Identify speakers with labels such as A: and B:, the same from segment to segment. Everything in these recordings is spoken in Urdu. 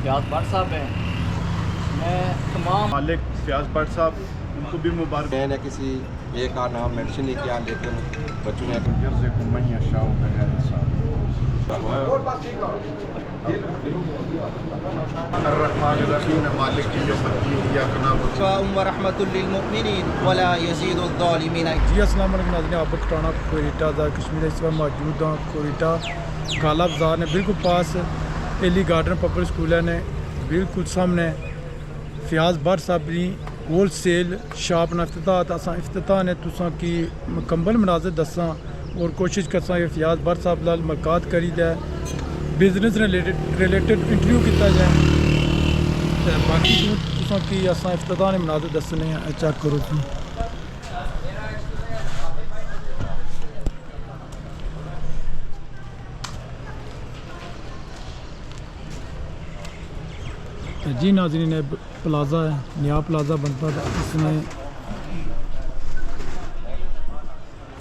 A: فیاض بٹ صاحب ہیں. میں تمام
B: مالک فیاض بٹ صاحب ان کو بھی مبارک.
C: میں نے کسی ایک کا نام مینشن نہیں کیا لیکن بچوں نے
B: الرحمن الرحیم مالک یوم الدین ایاک نعبد
D: ورحمۃ للمؤمنین ولا یزید الظالمین.
E: جی السلام علیکم ناظرین، آپ کٹانا کوئٹہ دا کشمیر اس وقت موجود ہوں کوئٹہ کالا بازار نے بالکل پاس ایلی گارڈن پبلک سکول نے بالکل سامنے فیاض بٹ صاحب نے ہول سیل شاپ نا افتتاح نے تساں کی مکمل مناظر دساں اور کوشش کرساں کہ فیاض بٹ صاحب لال ملاقات کری جائے، بزنس ریلیٹڈ انٹرویو کیتا جائے. باقی تساں کی اساں افتتاح نے مناظر دسنے ہیں. چیک کرو تھی جی ناظرین، پلازا ہے، نیا پلازا بنتا تھا، اس میں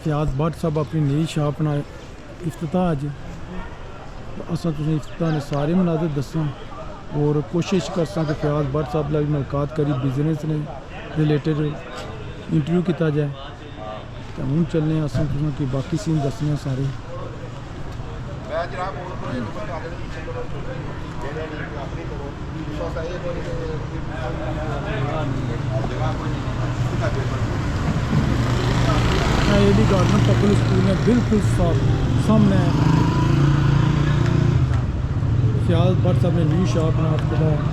E: فیاض بٹ صاحب اپنی نئی شاپ نا افتتاح اج اساں تسیں افتتاح نے سارے مناظر دساں اور کوشش کرساں کہ فیاض بٹ صاحب لگ ملاقات کری، بزنس نے ریلیٹڈ انٹرویو کیتا جائے. تو ہوں چلنے اساں تساں کی باقی سین دسنے ہیں سارے. ایلی گارڈن پبلک سکول میں بالکل صاف سامنے فیاض بٹ صاحب نے نیو شاپ نا افتتاح.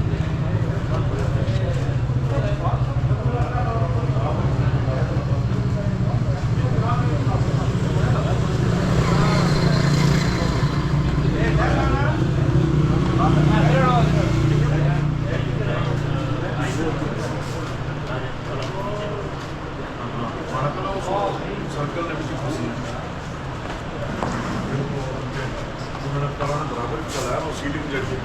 B: سرکل نے بھی خوشی انہوں نے کرانا برابر چلایا وہ سیٹنگ جڑی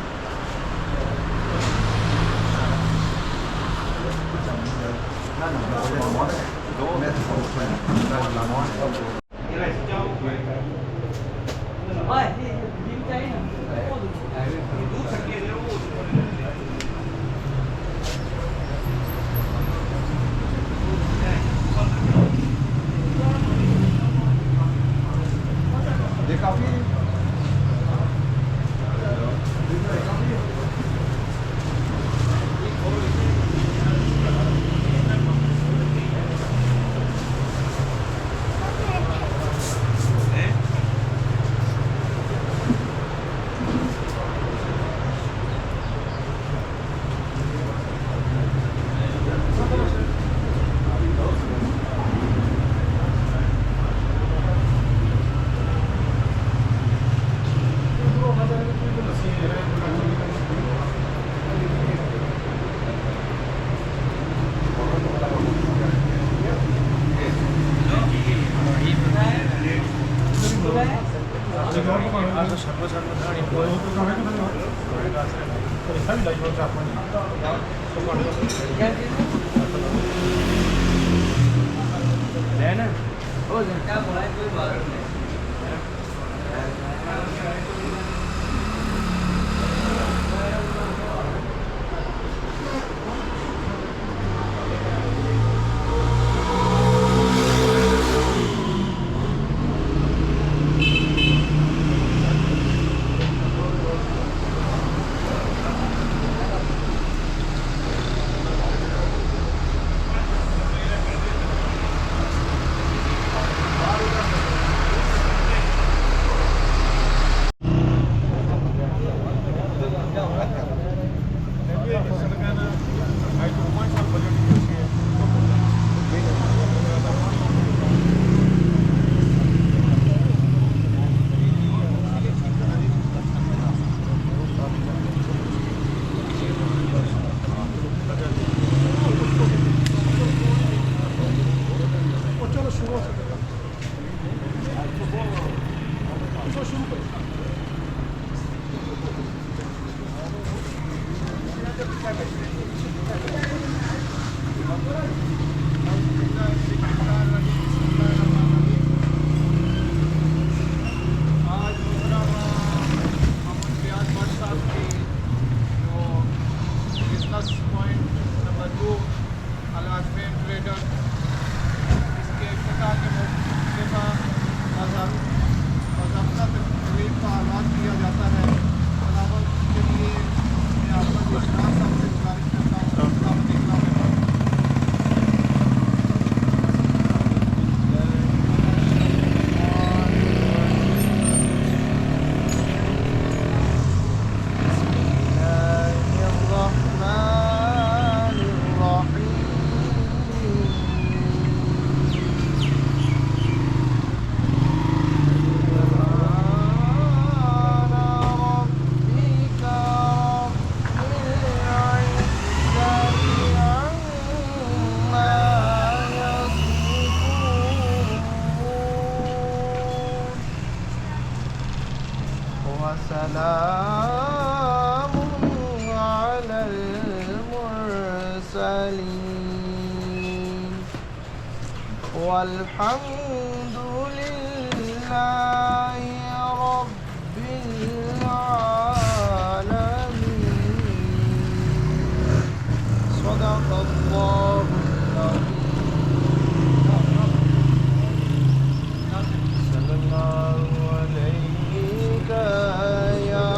D: المرسلين والحمد لله رب العالمين. صدق الله صلى الله عليك يا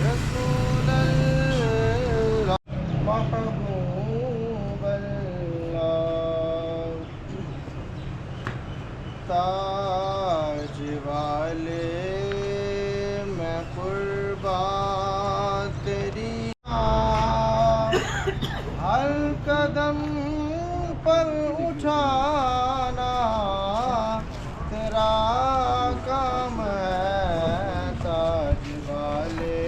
D: رسول الله محبوب الله تاج والے میں قربان تیری ہر قدم پر اٹھانا تیرا کام ہے تاج والے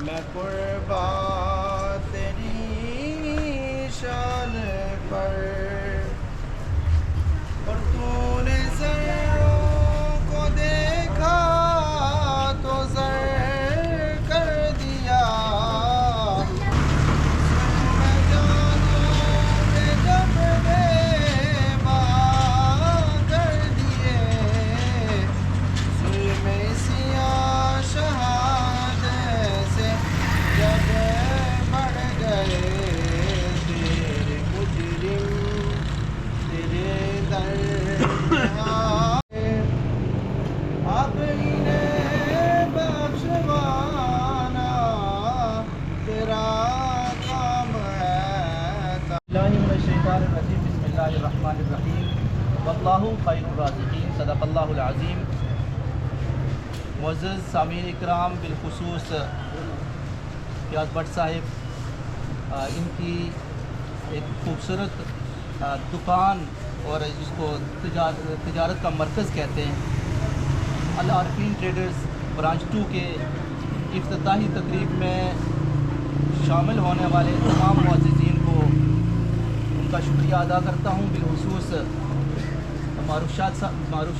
D: میں قربان تیری شان پر اور تو نے زروں کو دیکھا تو زر کر دیا بسم اللہ الرحمن الرحیم واللہ خیر الرازقین صدق اللہ العظیم. معزز سامعین اکرام، بالخصوص فیاض بٹ صاحب، ان کی ایک خوبصورت دکان اور جس کو تجارت کا مرکز کہتے ہیں، العارفین ٹریڈرز برانچ 2 کے افتتاحی تقریب میں شامل ہونے والے تمام معززین کو ان کا شکریہ ادا کرتا ہوں. بالخصوص معروف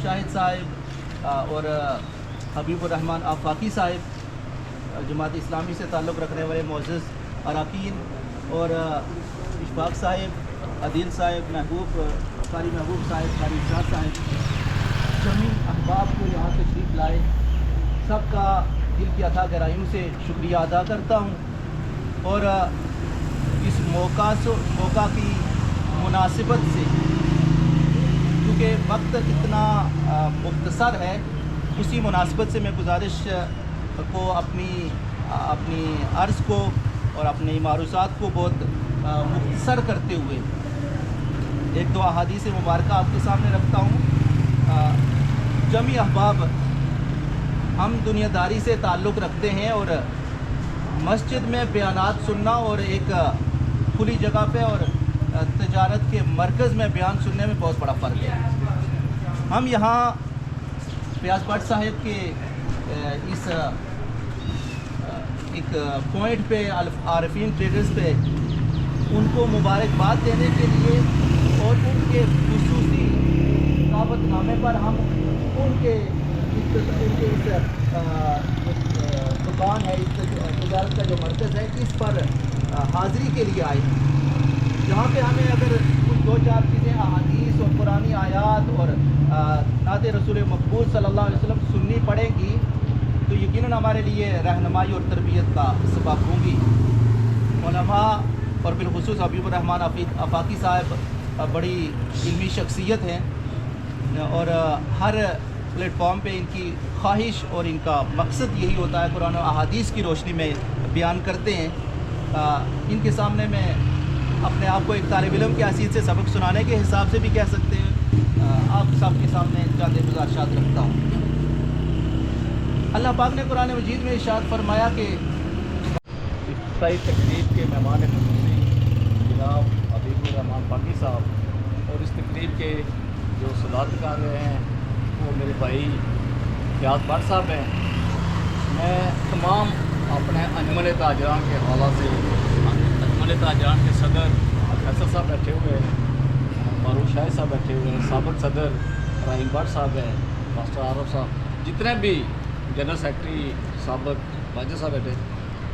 D: شاہد صاحب اور حبیب الرحمان آفاقی صاحب، جماعت اسلامی سے تعلق رکھنے والے معزز اراکین، اور اشفاق صاحب، عدیل صاحب، قاری محبوب صاحب، قاری ارشاد صاحب، جمیع احباب کو یہاں تشریف لائے، سب کا دل کی عطا گہرائیوں سے شکریہ ادا کرتا ہوں. اور اس موقع کی مناسبت سے، کیونکہ وقت اتنا مختصر ہے، اسی مناسبت سے میں گزارش کو اپنی عرض کو اور اپنی معروضات کو بہت مختصر کرتے ہوئے ایک دو احادیث مبارکہ آپ کے سامنے رکھتا ہوں. جمیع احباب، ہم دنیا داری سے تعلق رکھتے ہیں اور مسجد میں بیانات سننا اور ایک کھلی جگہ پہ اور تجارت کے مرکز میں بیان سننے میں بہت بڑا فرق ہے. ہم یہاں فیاض بٹ صاحب کے اس ایک پوائنٹ پہ، عارفین ٹریڈرز پہ، ان کو مبارکباد دینے کے لیے اور ان کے خصوصی دعوت نامے پر ہم ان کے اس دکان ہے، اس تجارت کا جو مرکز ہے، اس پر حاضری کے لیے آئے ہیں، جہاں پہ ہمیں اگر کچھ دو چار چیزیں احادیث اور قرآنی آیات اور نعت رسول مقبول صلی اللہ علیہ وسلم سننی پڑیں گی تو یقیناً ہمارے لیے رہنمائی اور تربیت کا سبب ہوں گی. علماء اور بالخصوص حبیب الرحمان آفاقی صاحب بڑی علمی شخصیت ہیں اور ہر پلیٹ فارم پہ ان کی خواہش اور ان کا مقصد یہی ہوتا ہے، قرآن و احادیث کی روشنی میں بیان کرتے ہیں. ان کے سامنے میں اپنے آپ کو ایک طالب علم کی حیثیت سے سبق سنانے کے حساب سے بھی کہہ سکتے ہیں. آپ سب کے سامنے چند گزارشات رکھتا ہوں. اللہ پاک نے قرآن مجید میں ارشاد فرمایا کہ
A: افتتاحی تقریب کے مہمان خصوصی جناب حبیب الرحمان آفاقی صاحب اور اس تقریب کے جو صدارت کر رہے ہیں وہ میرے بھائی فیاض بٹ صاحب ہیں. میں تمام اپنے انجمن تاجران کے حوالہ سے، انجمن تاجران کے صدر فیصل صاحب بیٹھے ہوئے ہیں، معروف شاہد صاحب بیٹھے ہوئے ہیں، سابق صدر رحیم بٹ صاحب ہیں، ماسٹر عارف صاحب، جتنے بھی جنرل سیکرٹری سابق واجد صاحب بیٹھے،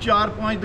F: 4-5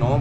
C: 9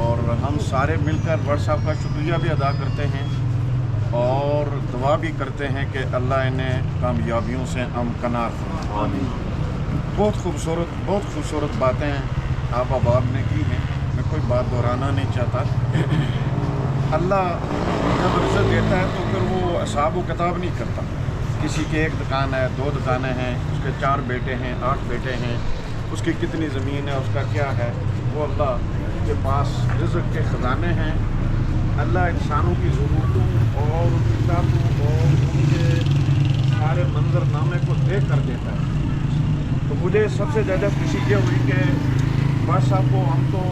B: اور ہم سارے مل کر بٹ صاحب کا شکریہ بھی ادا کرتے ہیں اور دعا بھی کرتے ہیں کہ اللہ انہیں کامیابیوں سے امکنار فرمائے۔ بہت خوبصورت باتیں آپ احباب نے کی ہیں، میں کوئی بات دہرانا نہیں چاہتا۔ اللہ جب رزق دیتا ہے تو پھر وہ حساب و کتاب نہیں کرتا، کسی کی ایک دکان ہے، 2 دکانیں ہیں، اس کے 4 بیٹے ہیں، 8 بیٹے ہیں، اس کی کتنی زمین ہے، اس کا کیا ہے، وہ اللہ کے پاس رزق کے خزانے ہیں۔ اللہ انسانوں کی ضرورتوں اور ان کی ذاتوں اور ان کے سارے منظرنامے کو دیکھ کر دیتا ہے۔ تو مجھے سب سے زیادہ خوشی یہ ہوئی کہ بٹ صاحب کو ہم تو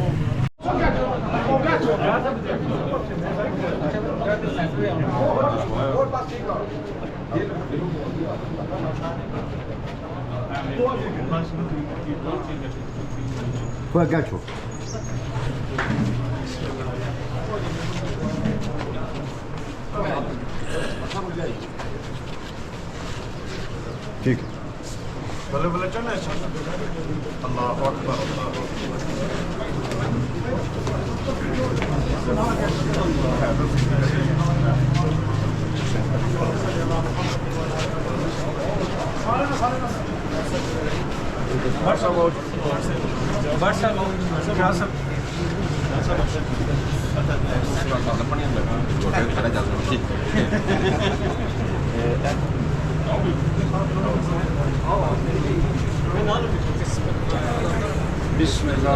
B: ٹھیک ہے بلے بلے چلے اللہ اکبر اللہ بسم اللہ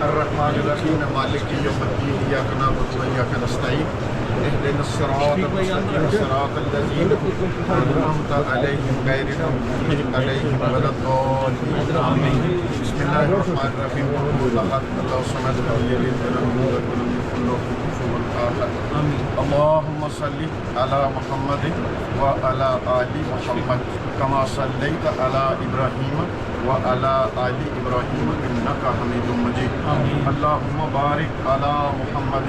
B: الرحمن الرحیم مالک یوم الدین ایاک نعبد و ایاک نستعین اهدنا الصراط المستقیم صراط الذین انعمت علیہم غیر المغضوب علیہم ولا الضالین آمین۔ بسم اللہ الرحمن الرحیم اللہ الصمد لم یلد ولم یولد ولم یکن له کفوا احد اللهم صل علی محمد وعلی آل محمد کما صلیت علی ابراہیم وعلی آل ابراہیم انک حمید مجید اللهم بارک علی محمد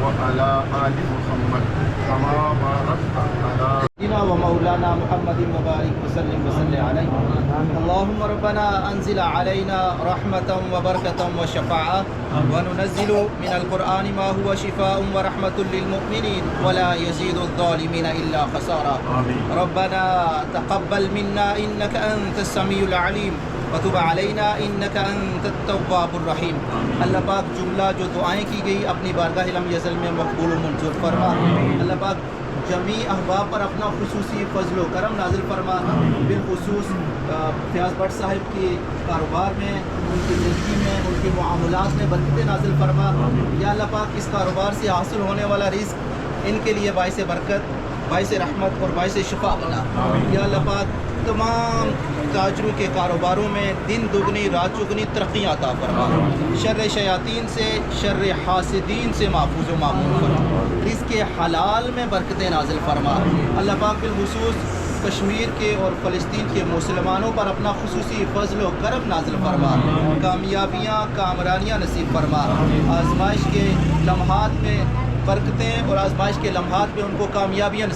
B: وعلی آل محمد کما بارکت علی
D: ومولانا محمد مبارك وسلم عليه اللهم ربنا أنزل علينا رحمة وبركة وشفاعة وننزل من القرآن ما هو شفاء ورحمة للمؤمنين ولا يزيد الظالمين إلا خسارا ربنا تقبل منا إنك أنت السميع العليم وتب علينا إنك أنت التواب الرحيم۔ اللہ پاک جملہ جو دعائیں کی گئی اپنی بارگاہ لم یزل میں مقبول و منظور فرما۔ اللہ پاک جمیع احباب پر اپنا خصوصی فضل و کرم نازل فرما، بالخصوص فیاض بٹ صاحب کے کاروبار میں، ان کی زندگی میں، ان کے معاملات میں برکتیں نازل فرما۔ یا اللہ پاک اس کاروبار سے حاصل ہونے والا رزق ان کے لیے باعث برکت، باعث رحمت اور باعث شفا بنا۔ یا اللہ پاک تمام تاجروں کے کاروباروں میں دن دگنی رات چگنی ترقیاں عطا فرما، شر شیاطین سے، شر حاسدین سے محفوظ و معمون فرما، رزق حلال میں برکتیں نازل فرما۔ اللہ پاک بالخصوص کشمیر کے اور فلسطین کے مسلمانوں پر اپنا خصوصی فضل و کرم نازل فرما، کامیابیاں کامرانیاں نصیب فرما، آزمائش کے لمحات میں برکتیں اور آزمائش کے لمحات میں ان کو کامیابیاں